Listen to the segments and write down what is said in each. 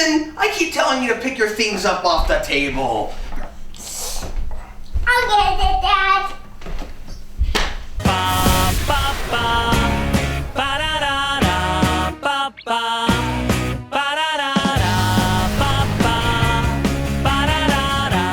Listen, I keep telling you to pick your things up off the table. I'll get it, Dad. Ba ba ba ba da da da ba ba ba da da da ba ba da da da.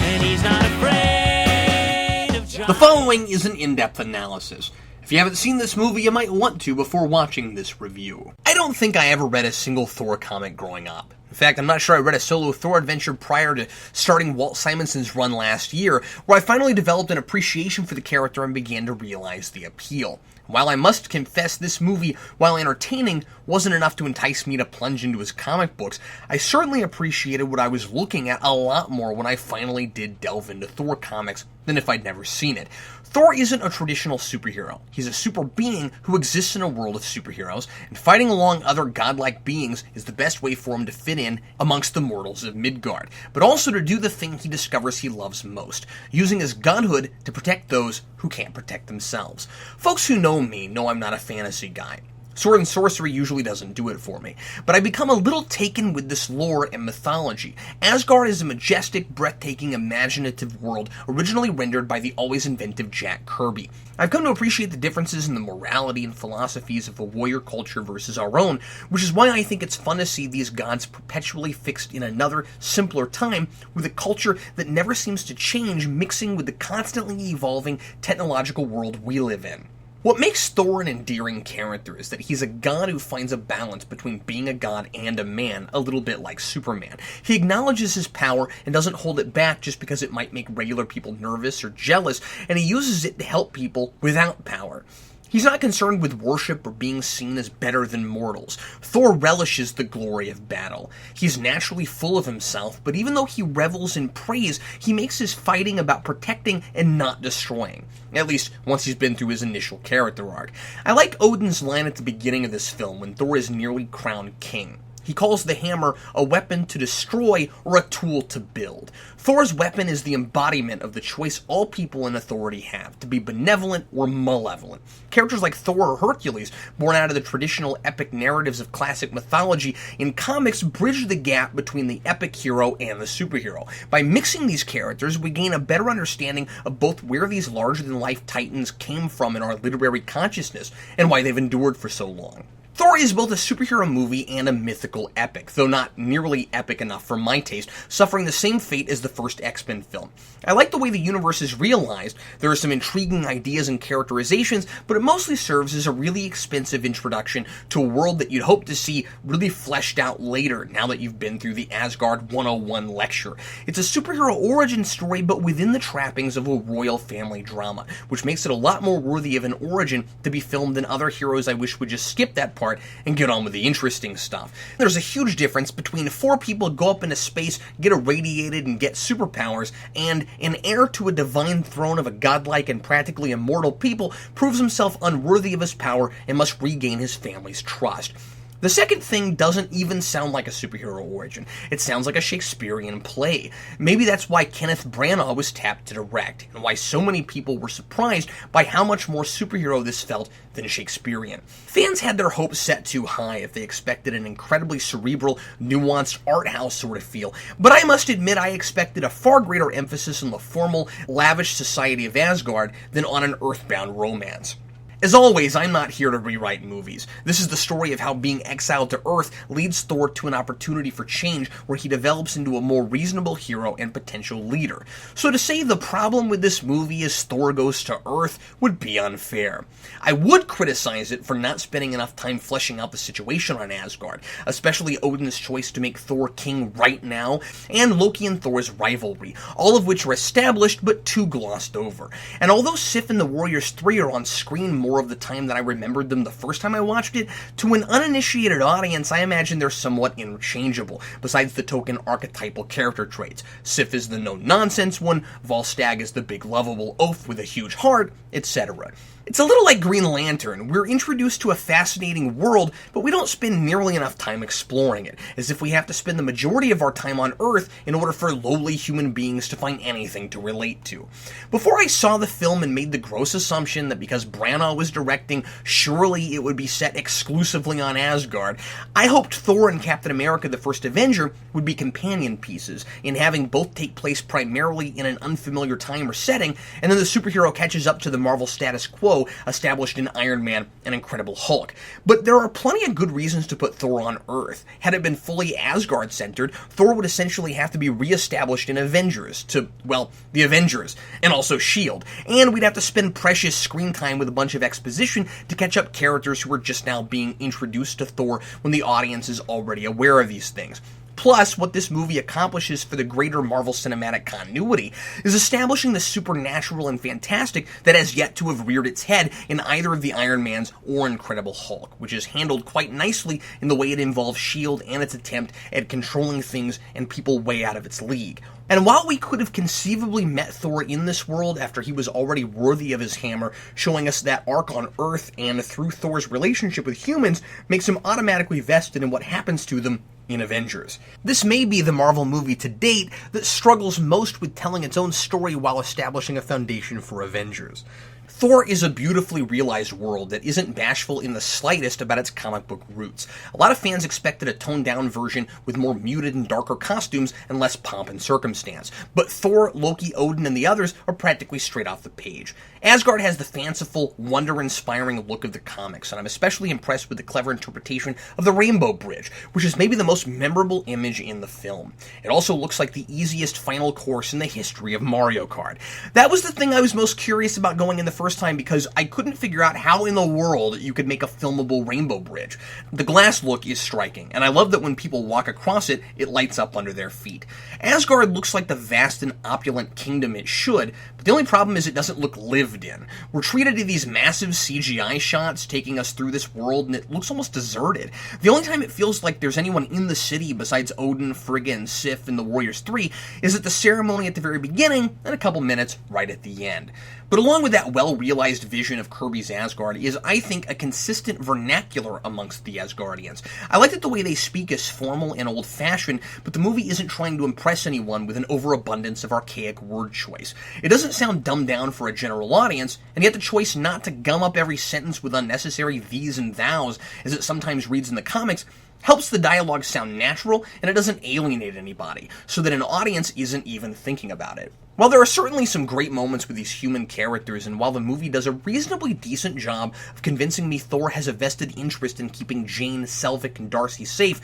And he's not afraid of The following is an in-depth analysis. If you haven't seen this movie, you might want to before watching this review. I don't think I ever read a single Thor comic growing up. In fact, I'm not sure I read a solo Thor adventure prior to starting Walt Simonson's run last year, where I finally developed an appreciation for the character and began to realize the appeal. While I must confess this movie, while entertaining, wasn't enough to entice me to plunge into his comic books, I certainly appreciated what I was looking at a lot more when I finally did delve into Thor comics than if I'd never seen it. Thor isn't a traditional superhero. He's a super being who exists in a world of superheroes, and fighting along other godlike beings is the best way for him to fit in amongst the mortals of Midgard, but also to do the thing he discovers he loves most, using his godhood to protect those who can't protect themselves. Folks who know me know I'm not a fantasy guy. Sword and sorcery usually doesn't do it for me, but I become a little taken with this lore and mythology. Asgard is a majestic, breathtaking, imaginative world originally rendered by the always inventive Jack Kirby. I've come to appreciate the differences in the morality and philosophies of a warrior culture versus our own, which is why I think it's fun to see these gods perpetually fixed in another, simpler time with a culture that never seems to change, mixing with the constantly evolving technological world we live in. What makes Thor an endearing character is that he's a god who finds a balance between being a god and a man, a little bit like Superman. He acknowledges his power and doesn't hold it back just because it might make regular people nervous or jealous, and he uses it to help people without power. He's not concerned with worship or being seen as better than mortals. Thor relishes the glory of battle. He's naturally full of himself, but even though he revels in praise, he makes his fighting about protecting and not destroying. At least, once he's been through his initial character arc. I like Odin's line at the beginning of this film when Thor is nearly crowned king. He calls the hammer a weapon to destroy or a tool to build. Thor's weapon is the embodiment of the choice all people in authority have, to be benevolent or malevolent. Characters like Thor or Hercules, born out of the traditional epic narratives of classic mythology, in comics bridge the gap between the epic hero and the superhero. By mixing these characters, we gain a better understanding of both where these larger-than-life titans came from in our literary consciousness, and why they've endured for so long. Thor is both a superhero movie and a mythical epic, though not nearly epic enough for my taste, suffering the same fate as the first X-Men film. I like the way the universe is realized. There are some intriguing ideas and characterizations, but it mostly serves as a really expensive introduction to a world that you'd hope to see really fleshed out later, now that you've been through the Asgard 101 lecture. It's a superhero origin story, but within the trappings of a royal family drama, which makes it a lot more worthy of an origin to be filmed than other heroes I wish would just skip that part and get on with the interesting stuff. There's a huge difference between 4 people go up into space, get irradiated, and get superpowers, and an heir to a divine throne of a godlike and practically immortal people proves himself unworthy of his power and must regain his family's trust. The second thing doesn't even sound like a superhero origin. It sounds like a Shakespearean play. Maybe that's why Kenneth Branagh was tapped to direct, and why so many people were surprised by how much more superhero this felt than Shakespearean. Fans had their hopes set too high if they expected an incredibly cerebral, nuanced art house sort of feel, but I must admit I expected a far greater emphasis on the formal, lavish society of Asgard than on an earthbound romance. As always, I'm not here to rewrite movies. This is the story of how being exiled to Earth leads Thor to an opportunity for change where he develops into a more reasonable hero and potential leader. So to say the problem with this movie is Thor goes to Earth would be unfair. I would criticize it for not spending enough time fleshing out the situation on Asgard, especially Odin's choice to make Thor king right now, and Loki and Thor's rivalry, all of which are established but too glossed over. And although Sif and the Warriors 3 are on screen more of the time than I remembered them the first time I watched it, to an uninitiated audience I imagine they're somewhat interchangeable, besides the token archetypal character traits. Sif is the no-nonsense one, Volstagg is the big lovable oaf with a huge heart, etc. It's a little like Green Lantern. We're introduced to a fascinating world, but we don't spend nearly enough time exploring it, as if we have to spend the majority of our time on Earth in order for lowly human beings to find anything to relate to. Before I saw the film and made the gross assumption that because Branagh was directing, surely it would be set exclusively on Asgard, I hoped Thor and Captain America the First Avenger would be companion pieces, in having both take place primarily in an unfamiliar time or setting, and then the superhero catches up to the Marvel status quo established in Iron Man and Incredible Hulk. But there are plenty of good reasons to put Thor on Earth. Had it been fully Asgard-centered, Thor would essentially have to be re-established in Avengers, the Avengers, and also S.H.I.E.L.D., and we'd have to spend precious screen time with a bunch of exposition to catch up characters who are just now being introduced to Thor when the audience is already aware of these things. Plus, what this movie accomplishes for the greater Marvel cinematic continuity is establishing the supernatural and fantastic that has yet to have reared its head in either of the Iron Mans or Incredible Hulk, which is handled quite nicely in the way it involves S.H.I.E.L.D. and its attempt at controlling things and people way out of its league. And while we could have conceivably met Thor in this world after he was already worthy of his hammer, showing us that arc on Earth and through Thor's relationship with humans makes him automatically vested in what happens to them in Avengers. This may be the Marvel movie to date that struggles most with telling its own story while establishing a foundation for Avengers. Thor is a beautifully realized world that isn't bashful in the slightest about its comic book roots. A lot of fans expected a toned-down version with more muted and darker costumes and less pomp and circumstance. But Thor, Loki, Odin, and the others are practically straight off the page. Asgard has the fanciful, wonder-inspiring look of the comics, and I'm especially impressed with the clever interpretation of the Rainbow Bridge, which is maybe the most memorable image in the film. It also looks like the easiest final course in the history of Mario Kart. That was the thing I was most curious about going in the first time, because I couldn't figure out how in the world you could make a filmable rainbow bridge. The glass look is striking, and I love that when people walk across it, it lights up under their feet. Asgard looks like the vast and opulent kingdom it should, but the only problem is it doesn't look lived in. We're treated to these massive CGI shots taking us through this world, and it looks almost deserted. The only time it feels like there's anyone in the city besides Odin, Frigga, and Sif in the Warriors 3 is at the ceremony at the very beginning and a couple minutes right at the end. But along with that well-realized vision of Kirby's Asgard is, I think, a consistent vernacular amongst the Asgardians. I like that the way they speak is formal and old-fashioned, but the movie isn't trying to impress anyone with an overabundance of archaic word choice. It doesn't sound dumbed down for a general audience, and yet the choice not to gum up every sentence with unnecessary these and thous, as it sometimes reads in the comics, helps the dialogue sound natural, and it doesn't alienate anybody, so that an audience isn't even thinking about it. While there are certainly some great moments with these human characters, and while the movie does a reasonably decent job of convincing me Thor has a vested interest in keeping Jane, Selvig, and Darcy safe,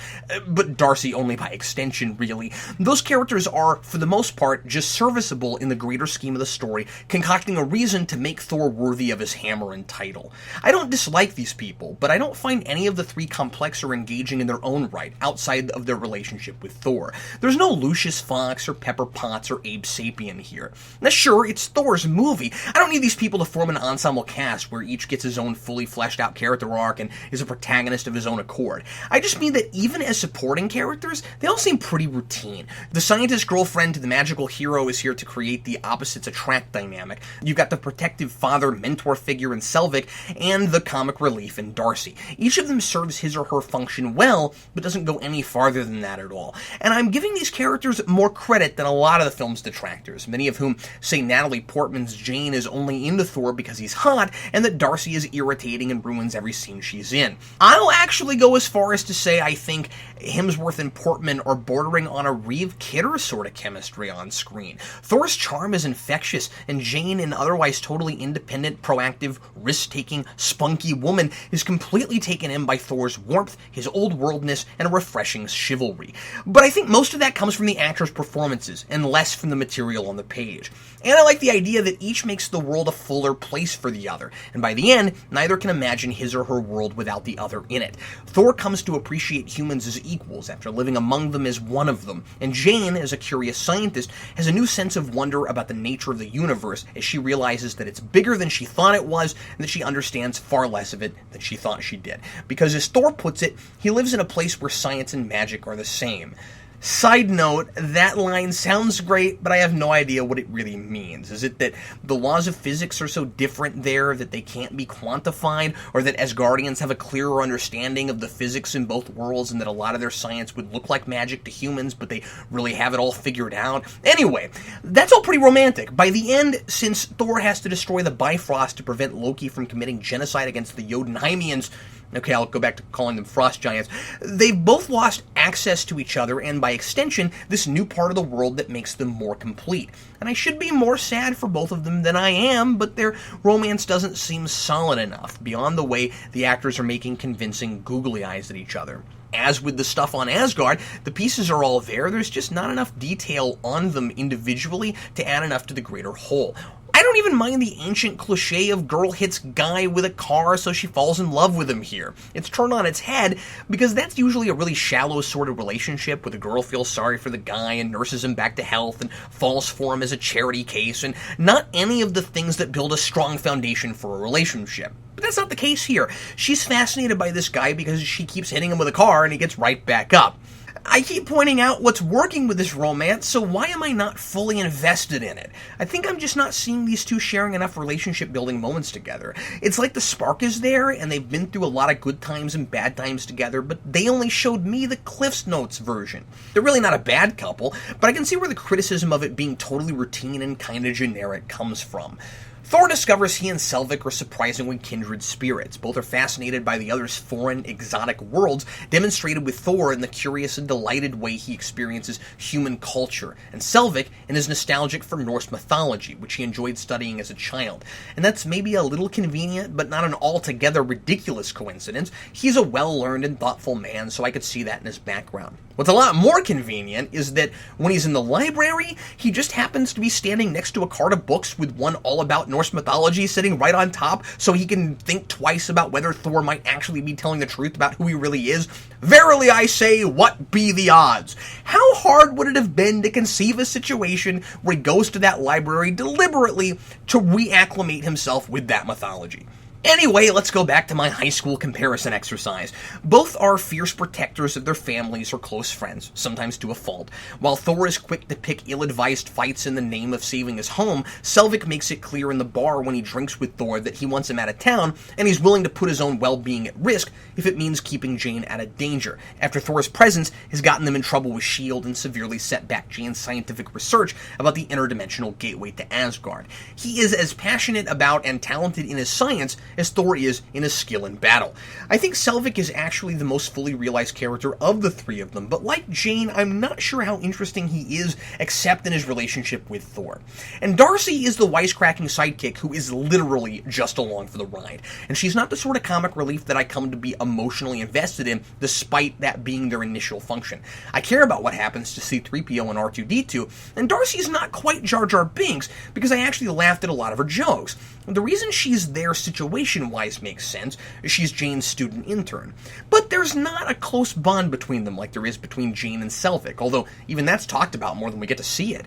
but Darcy only by extension, really, those characters are, for the most part, just serviceable in the greater scheme of the story, concocting a reason to make Thor worthy of his hammer and title. I don't dislike these people, but I don't find any of the three complex or engaging in their own right, outside of their relationship with Thor. There's no Lucius Fox, or Pepper Potts, or Abe Sapien here. Now sure, it's Thor's movie. I don't need these people to form an ensemble cast where each gets his own fully fleshed out character arc and is a protagonist of his own accord. I just mean that even as supporting characters, they all seem pretty routine. The scientist girlfriend to the magical hero is here to create the opposites attract dynamic. You've got the protective father mentor figure in Selvig, and the comic relief in Darcy. Each of them serves his or her function well, but doesn't go any farther than that at all. And I'm giving these characters more credit than a lot of the film's detractors, many of whom say Natalie Portman's Jane is only into Thor because he's hot, and that Darcy is irritating and ruins every scene she's in. I'll actually go as far as to say I think Hemsworth and Portman are bordering on a Reeve Kidder sort of chemistry on screen. Thor's charm is infectious, and Jane, an otherwise totally independent, proactive, risk-taking, spunky woman, is completely taken in by Thor's warmth, his old-worldness, and a refreshing chivalry. But I think most of that comes from the actors' performances, and less from the material on the page. And I like the idea that each makes the world a fuller place for the other, and by the end, neither can imagine his or her world without the other in it. Thor comes to appreciate humans as equals after living among them as one of them, and Jane, as a curious scientist, has a new sense of wonder about the nature of the universe as she realizes that it's bigger than she thought it was, and that she understands far less of it than she thought she did. Because as Thor puts it, he lives in a place where science and magic are the same. Side note, that line sounds great, but I have no idea what it really means. Is it that the laws of physics are so different there that they can't be quantified, or that Asgardians have a clearer understanding of the physics in both worlds and that a lot of their science would look like magic to humans, but they really have it all figured out? Anyway, that's all pretty romantic. By the end, since Thor has to destroy the Bifrost to prevent Loki from committing genocide against the Jotunheimians, okay, I'll go back to calling them frost giants, they've both lost access to each other and, by extension, this new part of the world that makes them more complete. And I should be more sad for both of them than I am, but their romance doesn't seem solid enough, beyond the way the actors are making convincing googly eyes at each other. As with the stuff on Asgard, the pieces are all there, there's just not enough detail on them individually to add enough to the greater whole. I don't even mind the ancient cliche of girl hits guy with a car so she falls in love with him here. It's turned on its head because that's usually a really shallow sort of relationship where the girl feels sorry for the guy and nurses him back to health and falls for him as a charity case, and not any of the things that build a strong foundation for a relationship. But that's not the case here. She's fascinated by this guy because she keeps hitting him with a car and he gets right back up. I keep pointing out what's working with this romance, so why am I not fully invested in it? I think I'm just not seeing these two sharing enough relationship-building moments together. It's like the spark is there, and they've been through a lot of good times and bad times together, but they only showed me the Cliff's Notes version. They're really not a bad couple, but I can see where the criticism of it being totally routine and kinda generic comes from. Thor discovers he and Selvig are surprisingly kindred spirits. Both are fascinated by the other's foreign, exotic worlds, demonstrated with Thor in the curious and delighted way he experiences human culture, and Selvig in his nostalgic for Norse mythology, which he enjoyed studying as a child. And that's maybe a little convenient, but not an altogether ridiculous coincidence. He's a well-learned and thoughtful man, so I could see that in his background. What's a lot more convenient is that when he's in the library, he just happens to be standing next to a cart of books with one all about Norse mythology sitting right on top, so he can think twice about whether Thor might actually be telling the truth about who he really is. Verily I say, what be the odds? How hard would it have been to conceive a situation where he goes to that library deliberately to reacclimate himself with that mythology? Anyway, let's go back to my high school comparison exercise. Both are fierce protectors of their families or close friends, sometimes to a fault. While Thor is quick to pick ill-advised fights in the name of saving his home, Selvig makes it clear in the bar when he drinks with Thor that he wants him out of town, and he's willing to put his own well-being at risk if it means keeping Jane out of danger, after Thor's presence has gotten them in trouble with S.H.I.E.L.D. and severely set back Jane's scientific research about the interdimensional gateway to Asgard. He is as passionate about and talented in his science as Thor is in his skill in battle. I think Selvig is actually the most fully realized character of the three of them, but like Jane, I'm not sure how interesting he is except in his relationship with Thor. And Darcy is the wisecracking sidekick who is literally just along for the ride, and she's not the sort of comic relief that I come to be emotionally invested in, despite that being their initial function. I care about what happens to C-3PO and R2-D2, and Darcy's not quite Jar Jar Binks, because I actually laughed at a lot of her jokes. The reason she's there situation-wise makes sense. She's Jane's student intern. But there's not a close bond between them like there is between Jane and Selvig, although even that's talked about more than we get to see it.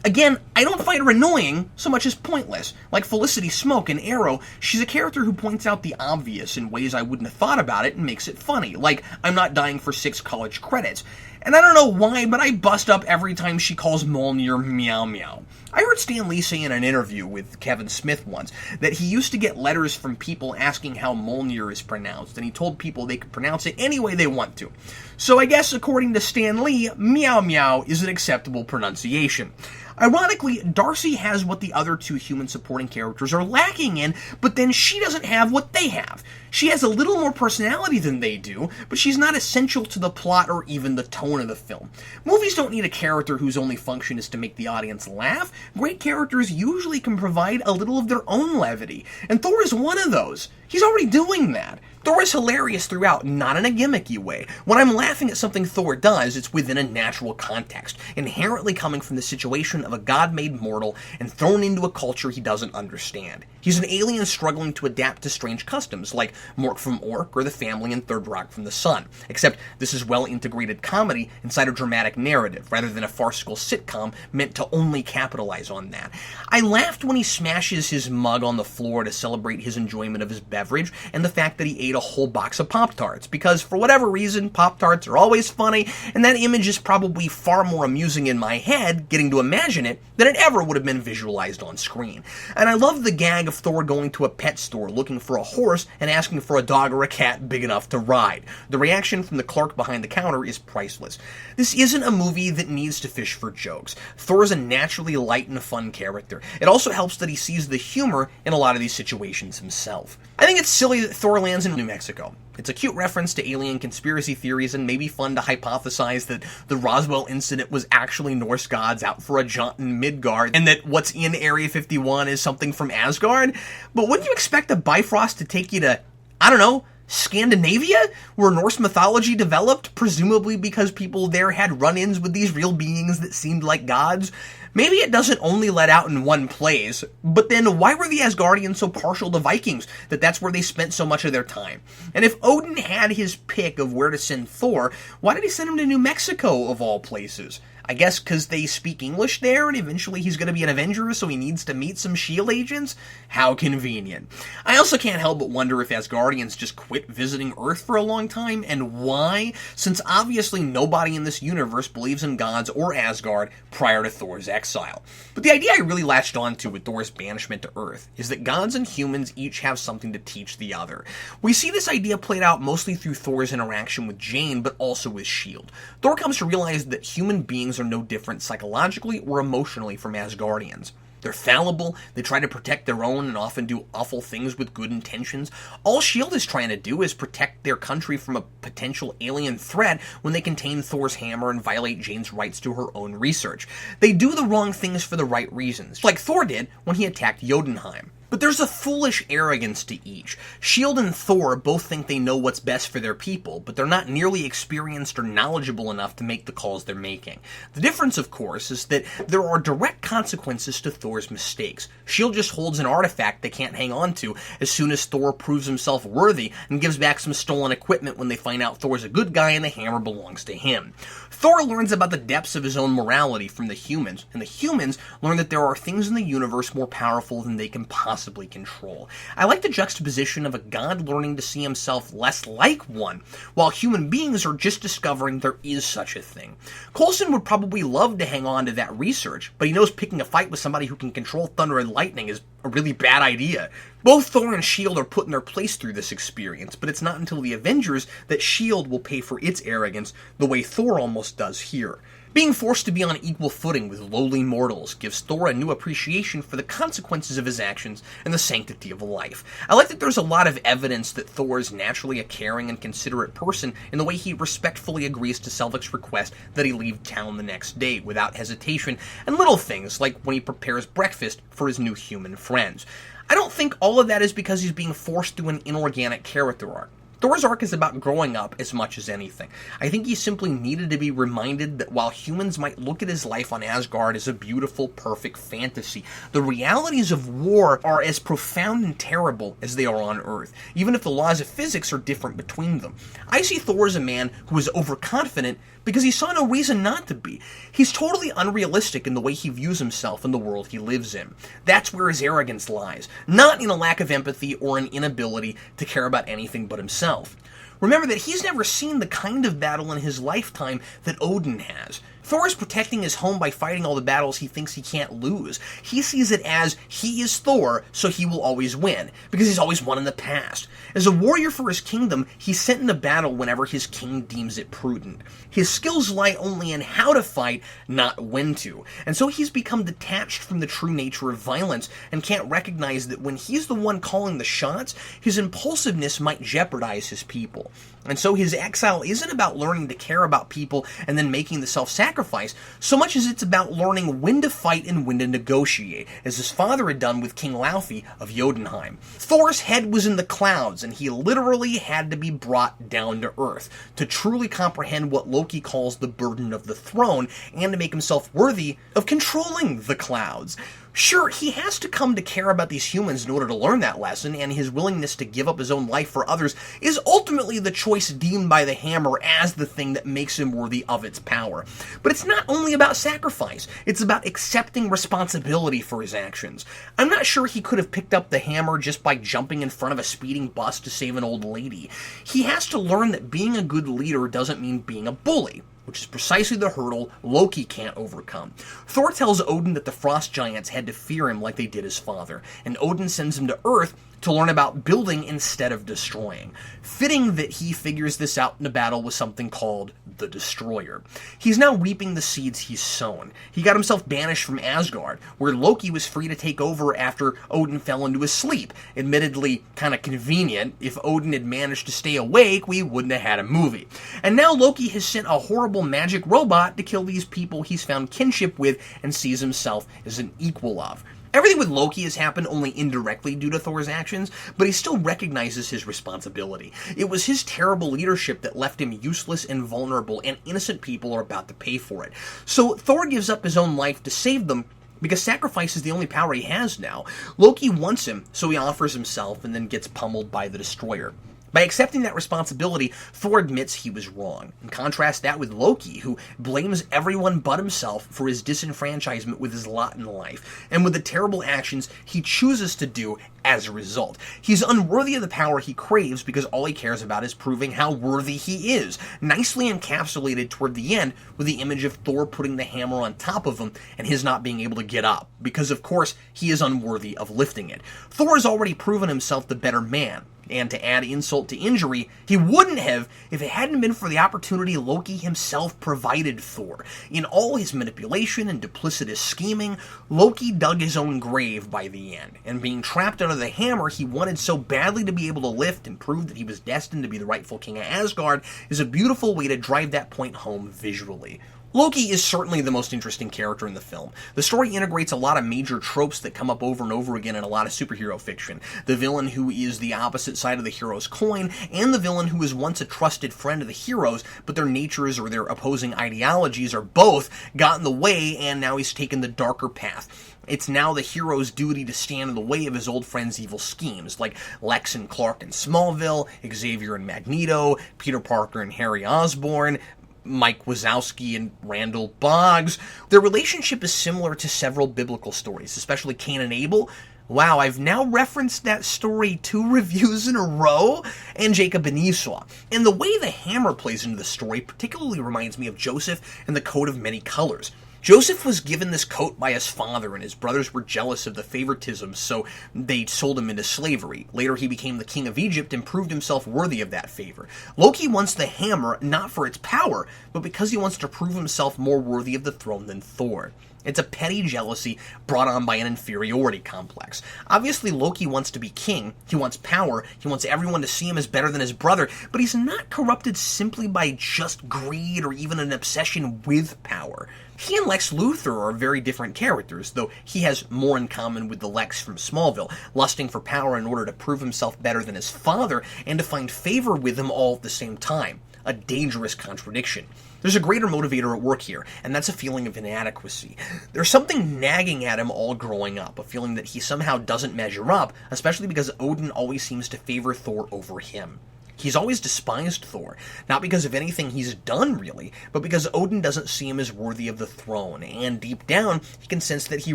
Again, I don't find her annoying so much as pointless. Like Felicity Smoke in Arrow, she's a character who points out the obvious in ways I wouldn't have thought about it and makes it funny. Like, I'm not dying for 6 college credits. And I don't know why, but I bust up every time she calls Mjolnir meow meow. I heard Stan Lee say in an interview with Kevin Smith once that he used to get letters from people asking how Mjolnir is pronounced, and he told people they could pronounce it any way they want to. So I guess according to Stan Lee, meow meow is an acceptable pronunciation. Ironically, Darcy has what the other two human supporting characters are lacking in, but then she doesn't have what they have. She has a little more personality than they do, but she's not essential to the plot or even the tone of the film. Movies don't need a character whose only function is to make the audience laugh. Great characters usually can provide a little of their own levity, and Thor is one of those. He's already doing that. Thor is hilarious throughout, not in a gimmicky way. When I'm laughing at something Thor does, it's within a natural context, inherently coming from the situation of a god-made mortal and thrown into a culture he doesn't understand. He's an alien struggling to adapt to strange customs, like Mork from Ork or the family in Third Rock from the Sun, except this is well-integrated comedy inside a dramatic narrative, rather than a farcical sitcom meant to only capitalize on that. I laughed when he smashes his mug on the floor to celebrate his enjoyment of his beverage, and the fact that he ate a whole box of Pop-Tarts, because for whatever reason, Pop-Tarts are always funny, and that image is probably far more amusing in my head, getting to imagine it, than it ever would have been visualized on screen. And I love the gag of Thor going to a pet store looking for a horse and asking for a dog or a cat big enough to ride. The reaction from the clerk behind the counter is priceless. This isn't a movie that needs to fish for jokes. Thor is a naturally light and fun character. It also helps that he sees the humor in a lot of these situations himself. I think it's silly that Thor lands in New Mexico. It's a cute reference to alien conspiracy theories and maybe fun to hypothesize that the Roswell incident was actually Norse gods out for a jaunt in Midgard and that what's in Area 51 is something from Asgard. But wouldn't you expect a Bifrost to take you to, I don't know, Scandinavia, where Norse mythology developed, presumably because people there had run-ins with these real beings that seemed like gods? Maybe it doesn't only let out in one place, but then why were the Asgardians so partial to Vikings that that's where they spent so much of their time? And if Odin had his pick of where to send Thor, why did he send him to New Mexico of all places? I guess because they speak English there and eventually he's going to be an Avenger, so he needs to meet some S.H.I.E.L.D. agents? How convenient. I also can't help but wonder if Asgardians just quit visiting Earth for a long time, and why, since obviously nobody in this universe believes in gods or Asgard prior to Thor's exile. But the idea I really latched onto with Thor's banishment to Earth is that gods and humans each have something to teach the other. We see this idea played out mostly through Thor's interaction with Jane, but also with S.H.I.E.L.D. Thor comes to realize that human beings are no different psychologically or emotionally from Asgardians. They're fallible, they try to protect their own and often do awful things with good intentions. All S.H.I.E.L.D. is trying to do is protect their country from a potential alien threat when they contain Thor's hammer and violate Jane's rights to her own research. They do the wrong things for the right reasons, like Thor did when he attacked Jotunheim. But there's a foolish arrogance to each. S.H.I.E.L.D. and Thor both think they know what's best for their people, but they're not nearly experienced or knowledgeable enough to make the calls they're making. The difference, of course, is that there are direct consequences to Thor's mistakes. S.H.I.E.L.D. just holds an artifact they can't hang on to as soon as Thor proves himself worthy and gives back some stolen equipment when they find out Thor's a good guy and the hammer belongs to him. Thor learns about the depths of his own morality from the humans, and the humans learn that there are things in the universe more powerful than they can possibly control. I like the juxtaposition of a god learning to see himself less like one, while human beings are just discovering there is such a thing. Coulson would probably love to hang on to that research, but he knows picking a fight with somebody who can control thunder and lightning is a really bad idea. Both Thor and S.H.I.E.L.D. are put in their place through this experience, but it's not until the Avengers that S.H.I.E.L.D. will pay for its arrogance the way Thor almost does here. Being forced to be on equal footing with lowly mortals gives Thor a new appreciation for the consequences of his actions and the sanctity of life. I like that there's a lot of evidence that Thor is naturally a caring and considerate person in the way he respectfully agrees to Selvig's request that he leave town the next day without hesitation, and little things like when he prepares breakfast for his new human friends. I don't think all of that is because he's being forced through an inorganic character arc. Thor's arc is about growing up as much as anything. I think he simply needed to be reminded that while humans might look at his life on Asgard as a beautiful, perfect fantasy, the realities of war are as profound and terrible as they are on Earth, even if the laws of physics are different between them. I see Thor as a man who is overconfident because he saw no reason not to be. He's totally unrealistic in the way he views himself and the world he lives in. That's where his arrogance lies, not in a lack of empathy or an inability to care about anything but himself. Remember that he's never seen the kind of battle in his lifetime that Odin has. Thor is protecting his home by fighting all the battles he thinks he can't lose. He sees it as he is Thor, so he will always win, because he's always won in the past. As a warrior for his kingdom, he's sent into battle whenever his king deems it prudent. His skills lie only in how to fight, not when to. And so he's become detached from the true nature of violence and can't recognize that when he's the one calling the shots, his impulsiveness might jeopardize his people. And so his exile isn't about learning to care about people and then making the self-sacrifice, so much as it's about learning when to fight and when to negotiate, as his father had done with King Laufey of Jotunheim. Thor's head was in the clouds, and he literally had to be brought down to earth to truly comprehend what Loki calls the burden of the throne, and to make himself worthy of controlling the clouds. Sure, he has to come to care about these humans in order to learn that lesson, and his willingness to give up his own life for others is ultimately the choice deemed by the Hammer as the thing that makes him worthy of its power. But it's not only about sacrifice, it's about accepting responsibility for his actions. I'm not sure he could have picked up the hammer just by jumping in front of a speeding bus to save an old lady. He has to learn that being a good leader doesn't mean being a bully, which is precisely the hurdle Loki can't overcome. Thor tells Odin that the frost giants had to fear him like they did his father, and Odin sends him to Earth to learn about building instead of destroying. Fitting that he figures this out in a battle with something called the Destroyer. He's now reaping the seeds he's sown. He got himself banished from Asgard, where Loki was free to take over after Odin fell into his sleep. Admittedly, kind of convenient. If Odin had managed to stay awake, we wouldn't have had a movie. And now Loki has sent a horrible magic robot to kill these people he's found kinship with and sees himself as an equal of. Everything with Loki has happened only indirectly due to Thor's actions, but he still recognizes his responsibility. It was his terrible leadership that left him useless and vulnerable, and innocent people are about to pay for it. So Thor gives up his own life to save them, because sacrifice is the only power he has now. Loki wants him, so he offers himself and then gets pummeled by the Destroyer. By accepting that responsibility, Thor admits he was wrong. And contrast that with Loki, who blames everyone but himself for his disenfranchisement with his lot in life, and with the terrible actions he chooses to do as a result. He's unworthy of the power he craves because all he cares about is proving how worthy he is, nicely encapsulated toward the end with the image of Thor putting the hammer on top of him and his not being able to get up, because of course he is unworthy of lifting it. Thor has already proven himself the better man, and to add insult to injury, he wouldn't have if it hadn't been for the opportunity Loki himself provided Thor. In all his manipulation and duplicitous scheming, Loki dug his own grave by the end, and being trapped under the hammer he wanted so badly to be able to lift and prove that he was destined to be the rightful king of Asgard is a beautiful way to drive that point home visually. Loki is certainly the most interesting character in the film. The story integrates a lot of major tropes that come up over and over again in a lot of superhero fiction. The villain who is the opposite side of the hero's coin, and the villain who was once a trusted friend of the heroes, but their natures or their opposing ideologies or both got in the way, and now he's taken the darker path. It's now the hero's duty to stand in the way of his old friend's evil schemes, like Lex and Clark in Smallville, Xavier and Magneto, Peter Parker and Harry Osborn, Mike Wazowski and Randall Boggs. Their relationship is similar to several biblical stories, especially Cain and Abel. Wow, I've now referenced that story 2 reviews in a row, and Jacob and Esau. And the way the hammer plays into the story particularly reminds me of Joseph and the coat of many colors. Joseph was given this coat by his father, and his brothers were jealous of the favoritism, so they sold him into slavery. Later he became the king of Egypt and proved himself worthy of that favor. Loki wants the hammer not for its power, but because he wants to prove himself more worthy of the throne than Thor. It's a petty jealousy brought on by an inferiority complex. Obviously, Loki wants to be king, he wants power, he wants everyone to see him as better than his brother, but he's not corrupted simply by just greed or even an obsession with power. He and Lex Luthor are very different characters, though he has more in common with the Lex from Smallville, lusting for power in order to prove himself better than his father and to find favor with him all at the same time. A dangerous contradiction. There's a greater motivator at work here, and that's a feeling of inadequacy. There's something nagging at him all growing up, a feeling that he somehow doesn't measure up, especially because Odin always seems to favor Thor over him. He's always despised Thor, not because of anything he's done, really, but because Odin doesn't see him as worthy of the throne, and deep down, he can sense that he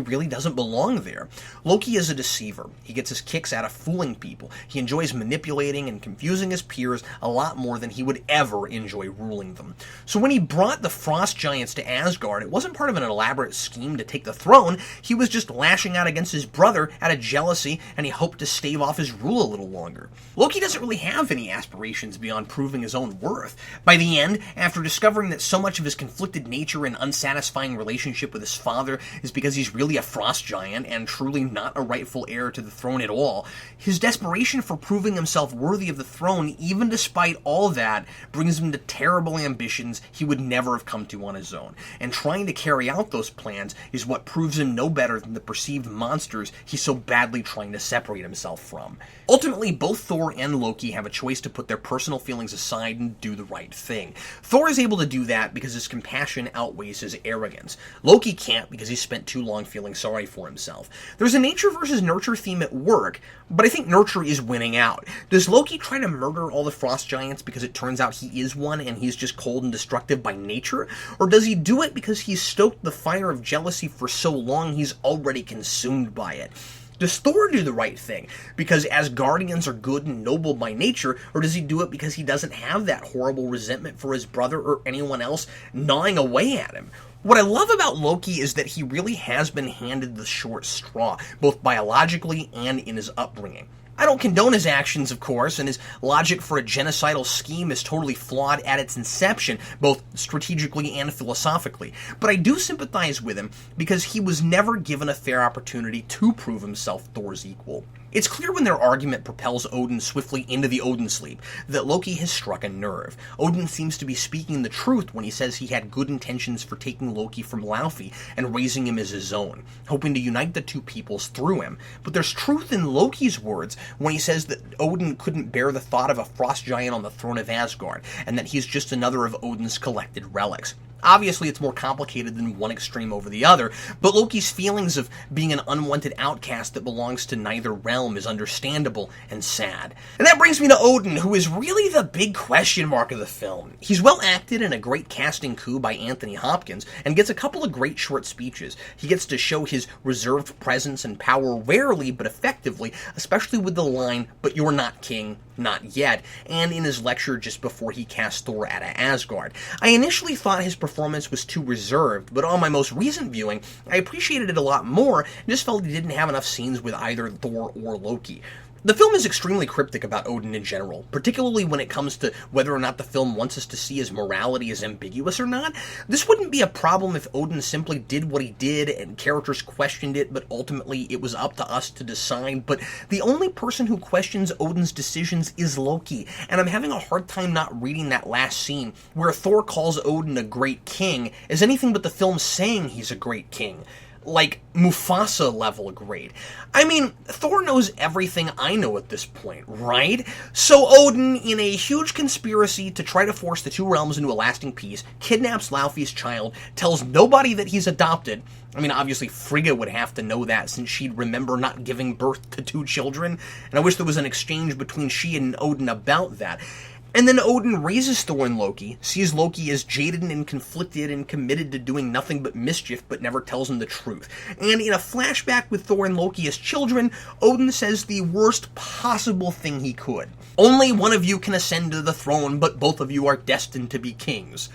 really doesn't belong there. Loki is a deceiver. He gets his kicks out of fooling people. He enjoys manipulating and confusing his peers a lot more than he would ever enjoy ruling them. So when he brought the frost giants to Asgard, it wasn't part of an elaborate scheme to take the throne. He was just lashing out against his brother out of jealousy, and he hoped to stave off his rule a little longer. Loki doesn't really have any aspirations beyond proving his own worth. By the end, after discovering that so much of his conflicted nature and unsatisfying relationship with his father is because he's really a frost giant and truly not a rightful heir to the throne at all, his desperation for proving himself worthy of the throne, even despite all that, brings him to terrible ambitions he would never have come to on his own. And trying to carry out those plans is what proves him no better than the perceived monsters he's so badly trying to separate himself from. Ultimately, both Thor and Loki have a choice to put put their personal feelings aside and do the right thing. Thor is able to do that because his compassion outweighs his arrogance. Loki can't because he spent too long feeling sorry for himself. There's a nature versus nurture theme at work, but I think nurture is winning out. Does Loki try to murder all the frost giants because it turns out he is one and he's just cold and destructive by nature? Or does he do it because he's stoked the fire of jealousy for so long he's already consumed by it? Does Thor do the right thing because Asgardians are good and noble by nature, or does he do it because he doesn't have that horrible resentment for his brother or anyone else gnawing away at him? What I love about Loki is that he really has been handed the short straw, both biologically and in his upbringing. I don't condone his actions, of course, and his logic for a genocidal scheme is totally flawed at its inception, both strategically and philosophically. But I do sympathize with him because he was never given a fair opportunity to prove himself Thor's equal. It's clear when their argument propels Odin swiftly into the Odin sleep that Loki has struck a nerve. Odin seems to be speaking the truth when he says he had good intentions for taking Loki from Laufey and raising him as his own, hoping to unite the two peoples through him. But there's truth in Loki's words when he says that Odin couldn't bear the thought of a frost giant on the throne of Asgard, and that he's just another of Odin's collected relics. Obviously, it's more complicated than one extreme over the other, but Loki's feelings of being an unwanted outcast that belongs to neither realm is understandable and sad. And that brings me to Odin, who is really the big question mark of the film. He's well acted in a great casting coup by Anthony Hopkins, and gets a couple of great short speeches. He gets to show his reserved presence and power rarely but effectively, especially with the line, "But you're not king, not yet," and in his lecture just before he cast Thor out of Asgard. I initially thought his performance was too reserved, but on my most recent viewing, I appreciated it a lot more and just felt he didn't have enough scenes with either Thor or Loki. The film is extremely cryptic about Odin in general, particularly when it comes to whether or not the film wants us to see his morality as ambiguous or not. This wouldn't be a problem if Odin simply did what he did and characters questioned it, but ultimately it was up to us to decide. But the only person who questions Odin's decisions is Loki, and I'm having a hard time not reading that last scene where Thor calls Odin a great king as anything but the film saying he's a great king. Like Mufasa level great. I mean, Thor knows everything I know at this point, right? So Odin, in a huge conspiracy to try to force the two realms into a lasting peace, kidnaps Laufey's child, tells nobody that he's adopted. I mean, obviously Frigga would have to know that since she'd remember not giving birth to two children, and I wish there was an exchange between she and Odin about that. And then Odin raises Thor and Loki, sees Loki as jaded and conflicted and committed to doing nothing but mischief, but never tells him the truth. And in a flashback with Thor and Loki as children, Odin says the worst possible thing he could. "Only one of you can ascend to the throne, but both of you are destined to be kings."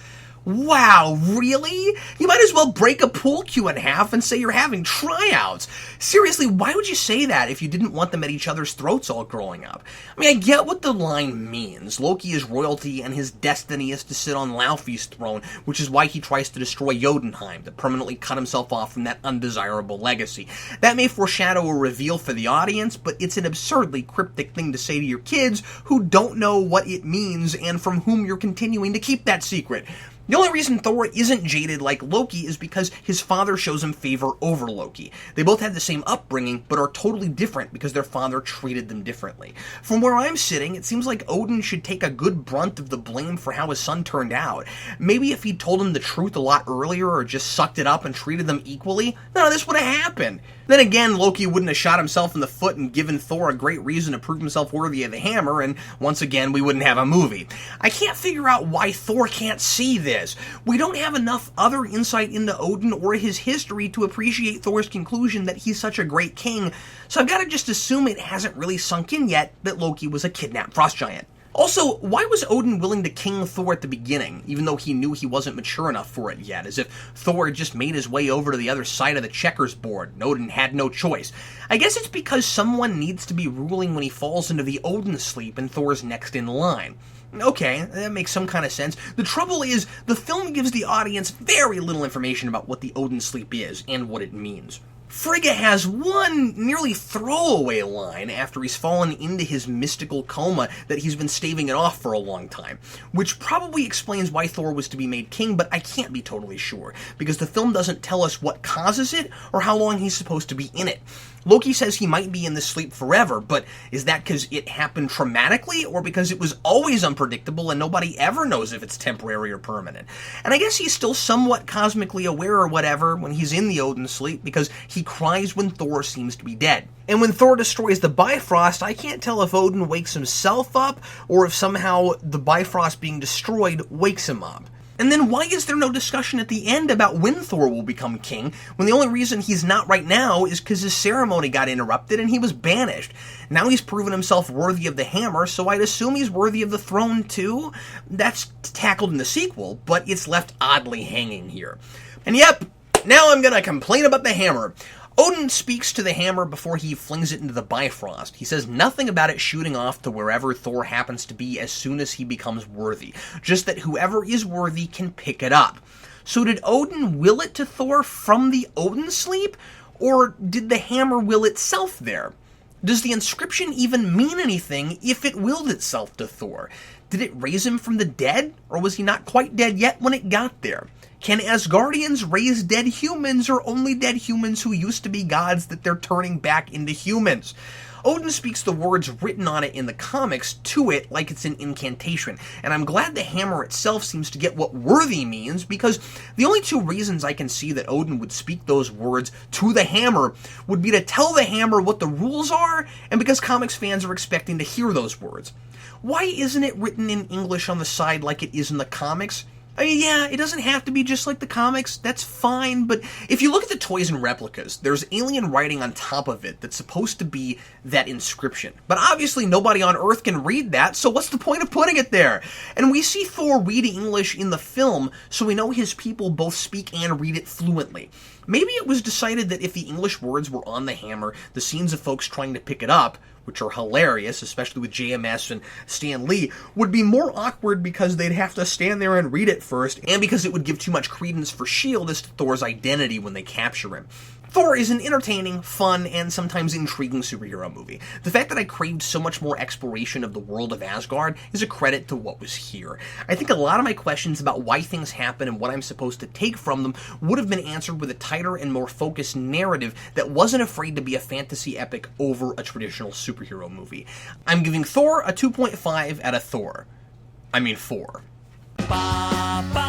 Wow, really? You might as well break a pool cue in half and say you're having tryouts. Seriously, why would you say that if you didn't want them at each other's throats all growing up? I mean, I get what the line means. Loki is royalty and his destiny is to sit on Laufey's throne, which is why he tries to destroy Jotunheim, to permanently cut himself off from that undesirable legacy. That may foreshadow a reveal for the audience, but it's an absurdly cryptic thing to say to your kids who don't know what it means and from whom you're continuing to keep that secret. The only reason Thor isn't jaded like Loki is because his father shows him favor over Loki. They both had the same upbringing, but are totally different because their father treated them differently. From where I'm sitting, it seems like Odin should take a good brunt of the blame for how his son turned out. Maybe if he'd told him the truth a lot earlier or just sucked it up and treated them equally, none of this would have happened. Then again, Loki wouldn't have shot himself in the foot and given Thor a great reason to prove himself worthy of the hammer, and once again, we wouldn't have a movie. I can't figure out why Thor can't see this. We don't have enough other insight into Odin or his history to appreciate Thor's conclusion that he's such a great king, so I've got to just assume it hasn't really sunk in yet that Loki was a kidnapped frost giant. Also, why was Odin willing to king Thor at the beginning, even though he knew he wasn't mature enough for it yet, as if Thor had just made his way over to the other side of the checkers board and Odin had no choice? I guess it's because someone needs to be ruling when he falls into the Odin sleep and Thor's next in line. Okay, that makes some kind of sense. The trouble is, the film gives the audience very little information about what the Odin sleep is and what it means. Frigga has one nearly throwaway line after he's fallen into his mystical coma that he's been staving it off for a long time, which probably explains why Thor was to be made king, but I can't be totally sure, because the film doesn't tell us what causes it or how long he's supposed to be in it. Loki says he might be in this sleep forever, but is that because it happened traumatically, or because it was always unpredictable and nobody ever knows if it's temporary or permanent? And I guess he's still somewhat cosmically aware or whatever when he's in the Odin sleep, because he cries when Thor seems to be dead. And when Thor destroys the Bifrost, I can't tell if Odin wakes himself up, or if somehow the Bifrost being destroyed wakes him up. And then why is there no discussion at the end about when Thor will become king, when the only reason he's not right now is because his ceremony got interrupted and he was banished? Now he's proven himself worthy of the hammer, so I'd assume he's worthy of the throne too? That's tackled in the sequel, but it's left oddly hanging here. And yep, now I'm gonna complain about the hammer. Odin speaks to the hammer before he flings it into the Bifrost. He says nothing about it shooting off to wherever Thor happens to be as soon as he becomes worthy, just that whoever is worthy can pick it up. So did Odin will it to Thor from the Odin sleep, or did the hammer will itself there? Does the inscription even mean anything if it willed itself to Thor? Did it raise him from the dead, or was he not quite dead yet when it got there? Can Asgardians raise dead humans, or only dead humans who used to be gods that they're turning back into humans? Odin speaks the words written on it in the comics to it like it's an incantation, and I'm glad the hammer itself seems to get what worthy means, because the only two reasons I can see that Odin would speak those words to the hammer would be to tell the hammer what the rules are, and because comics fans are expecting to hear those words. Why isn't it written in English on the side like it is in the comics? I mean, yeah, it doesn't have to be just like the comics, that's fine, but if you look at the toys and replicas, there's alien writing on top of it that's supposed to be that inscription. But obviously nobody on Earth can read that, so what's the point of putting it there? And we see Thor read English in the film, so we know his people both speak and read it fluently. Maybe it was decided that if the English words were on the hammer, the scenes of folks trying to pick it up, which are hilarious, especially with JMS and Stan Lee, would be more awkward because they'd have to stand there and read it first, and because it would give too much credence for S.H.I.E.L.D. as to Thor's identity when they capture him. Thor is an entertaining, fun, and sometimes intriguing superhero movie. The fact that I craved so much more exploration of the world of Asgard is a credit to what was here. I think a lot of my questions about why things happen and what I'm supposed to take from them would have been answered with a tighter and more focused narrative that wasn't afraid to be a fantasy epic over a traditional superhero movie. I'm giving Thor a 2.5 out of Thor. I mean 4. Ba, ba.